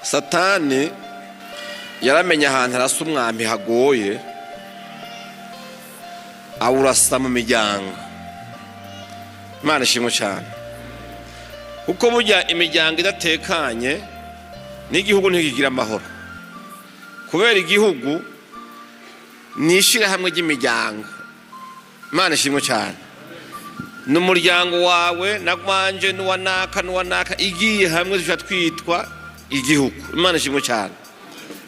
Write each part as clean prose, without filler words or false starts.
Satani yaramenye ahantu arasa umwambi hagoye, awurasa mu miryango. Imana ishimwe cyane, kuko burya imiryango idatekanye n'igihugu ntikigira amahoro. Kubera igihugu ni ishirahamwe ry'imiryango. Imana ishimwe cyane, n'umuryango wawe nagwanje n'uwanaka igiye hamwe dushaka twitwa igihugu. Imana ishimwe cyane,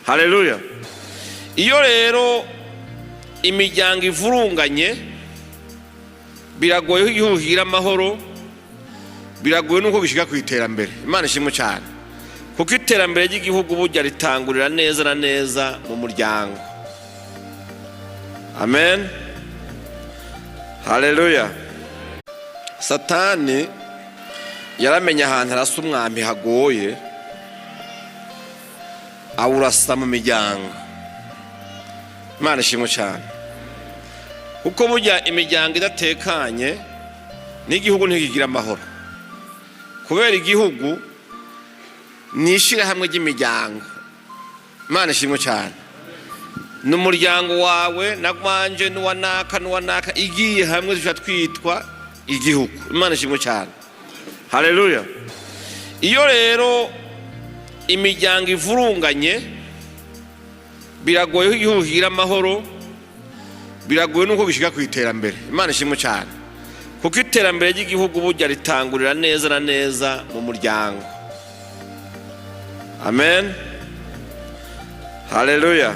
haleluya. Iyo rero imiryango ivurunganye, biragoye ko igihugu kigira amahoro, biragoye nuko gishika ku iterambere. Imana ishimwe cyane, kuko iterambere ry'igihugu burya ritangurira neza na neza mu muryango. Amen, haleluya. Satani yaramenye ahantu arasa umwambi hagoye, awurasa mu miryango. Imana ishimwe cyane, kuko burya imiryango idatekanye n'igihugu ntikigira amahoro. Kubera igihugu ni ishirahamwe ry'imiryango. Imana ishimwe cyane, n'umuryango wawe nagwanje n'uwanaka igiye hamwe dushaka twitwa igihugu. Imana ishimwe cyane, haleluya. Iyo rero imiryango ivurunganye, biragoye ko igihugu kigira amahoro, biragoye nuko gishika ku iterambere. Imana ishimwe cyane, kuko iterambere ry'igihugu burya ritangurira neza na neza mu muryango. Amen, haleluya.